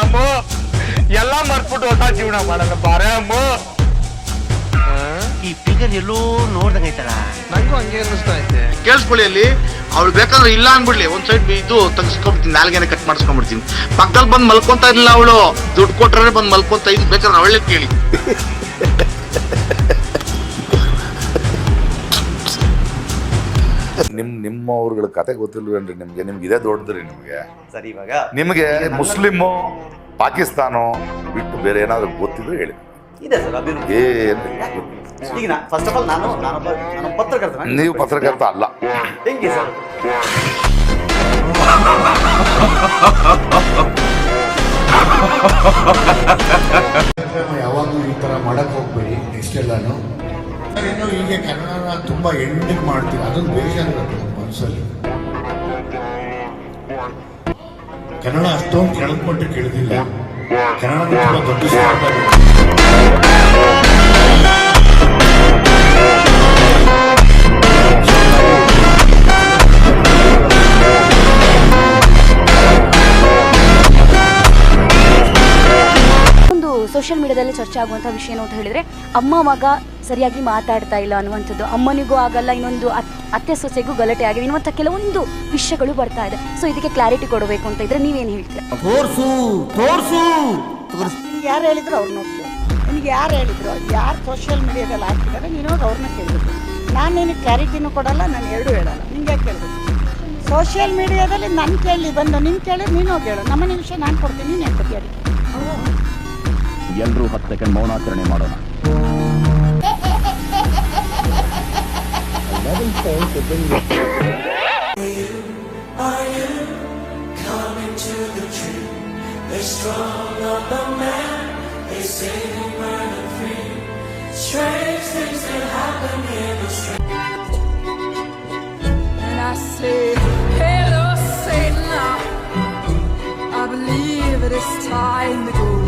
ಅಮ್ಮ, ಎಲ್ಲ ಮರ್ಬಿಟ್ಟು ಹೊಸ ಜೀವನ ಮಾಡೋಣ ಬಾರೆ ಅಮ್ಮ. ಈ ಫಿಗರ್ ಎಲ್ಲೋ ನೋಡ್ದಂಗೈತಲ್ಲ, ನಂಗೂ ಹಂಗೆ ಅನ್ನಿಸ್ತಾ ಐತೆ. ಕೇಳಿಸ್ಕೊಳ್ಳಿ, ಅಲ್ಲಿ ಅವ್ಳು ಬೇಕಾದ್ರೆ ಇಲ್ಲ ಅನ್ಬಿಡ್ಲಿ, ಒಂದ್ ಸೈಡ್ ಇದು ತೆಗಿಸ್ಕೊಂಡ್ಬಿಡ್ತೀನಿ, ನಾಲ್ಗೆನೆ ಕಟ್ ಮಾಡಿಸ್ಕೊಂಡ್ಬಿಡ್ತೀನಿ. ಪಕ್ಕದಲ್ಲಿ ಬಂದು ಮಲ್ಕೊಂತ ಇರ್ಲಿಲ್ಲ ಅವಳು, ದುಡ್ಡು ಕೊಟ್ರೆ ಬಂದು ಮಲ್ಕೊಂತ ಇದ್ ಬೇಕಾದ್ರೆ ಅವಳೇ ಕೇಳಿ. ನಿಮ್ಮವ್ರಗಳ ಕತೆ ಗೊತ್ತಿಲ್ವೇನ್ರಿ ನಿಮ್ಗೆ? ನಿಮ್ಗೆ ಇದೇ ದೊಡ್ಡದ್ರಿ ನಿಮ್ಗೆ. ಸರಿ ಇವಾಗ ನಿಮಗೆ ಮುಸ್ಲಿಮು ಪಾಕಿಸ್ತಾನ ಬಿಟ್ಟು ಬೇರೆ ಏನಾದ್ರು ಗೊತ್ತಿದ್ರೆ ಹೇಳಿ. ಇದೆ ಸರ್ ಅಭಿವೃದ್ಧಿ. ಈಗ ಫಸ್ಟ್ ಆಫ್ ಆಲ್ ನಾನು ಪತ್ರಕರ್ತ. ನೀವು ಪತ್ರಕರ್ತ ಅಲ್ಲ. ಹೆಂಗೆ ಸರ್? ಯಾವಾಗಲೂ ಈ ಥರ ಮಾಡಕ್ಕೆ ಹೋಗ್ಬೇಡಿ. ಇಷ್ಟೆಲ್ಲಾನು ಇನ್ನು ಹೀಗೆ ಕನ್ನಡನ ತುಂಬ ಎಂಡಿಗೆ ಮಾಡ್ತೀವಿ, ಅದೊಂದು ಬೇಜಾರಿರುತ್ತೆ ನಮ್ಮ ಮನಸ್ಸಲ್ಲಿ. ಕನ್ನಡ ಅಷ್ಟೊಂದು ಕೆಳದ್ಮಟ್ಟಕ್ಕೆ ಇಳಿದಿಲ್ಲ. ಕನ್ನಡ ತುಂಬ ದೊಡ್ಡ ಸ್ಥಾನದಲ್ಲಿದೆ. ಸೋಷಿಯಲ್ ಮೀಡಿಯಾದಲ್ಲಿ ಚರ್ಚೆ ಆಗುವಂಥ ವಿಷಯ ಏನು ಅಂತ ಹೇಳಿದರೆ, ಅಮ್ಮ ಮಗ ಸರಿಯಾಗಿ ಮಾತಾಡ್ತಾ ಇಲ್ಲ ಅನ್ನುವಂಥದ್ದು. ಅಮ್ಮನಿಗೂ ಆಗಲ್ಲ, ಇನ್ನೊಂದು ಅತ್ತೆ ಸೊಸೆಗೂ ಗಲಾಟೆ ಆಗಿದೆ, ಇನ್ನುವಂಥ ಕೆಲವೊಂದು ವಿಷಯಗಳು ಬರ್ತಾ ಇದೆ. ಸೊ ಇದಕ್ಕೆ ಕ್ಲಾರಿಟಿ ಕೊಡಬೇಕು ಅಂತ ಇದ್ರೆ ನೀವೇನು ಹೇಳ್ತೀರಾ? ತೋರ್ಸು. ನಿಮ್ಗೆ ಯಾರು ಹೇಳಿದ್ರು ಅವ್ರು ನೋಡ್ತೀವಿ. ನಿನಗೆ ಯಾರು ಹೇಳಿದ್ರು, ಯಾರು ಸೋಷಿಯಲ್ ಮೀಡಿಯಾದಲ್ಲಿ ಹಾಕಿದ್ದಾರೆ, ನೀನು ಹೋಗಿ ಅವ್ರನ್ನ ಕೇಳಬೇಕು. ನಾನು ನಿನಗೆ ಕ್ಲಾರಿಟಿನೂ ಕೊಡಲ್ಲ, ನಾನು ಎರಡೂ ಹೇಳಲ್ಲ. ನಿಂಗೆ ಯಾಕೆ ಕೇಳಬೇಕು? ಸೋಷಿಯಲ್ ಮೀಡಿಯಾದಲ್ಲಿ ನನ್ನ ಕೇಳಿ ಬಂದು ನಿನ್ನ ಕೇಳಿದ್ರೆ ನೀನು ಹೋಗಿ ಹೇಳು. ನಮ್ಮನೆ ವಿಷಯ ನಾನು ಕೊಡ್ತೀನಿ, ನೀನು ಹೇಳ್ತೀನಿ ಅದಕ್ಕೆ. ಎಲ್ಲರೂ 10 ಸೆಕೆಂಡ್ ಮೌನಾಚರಣೆ ಮಾಡೋಣ. And I say, hello, Satan. I believe it is time to go.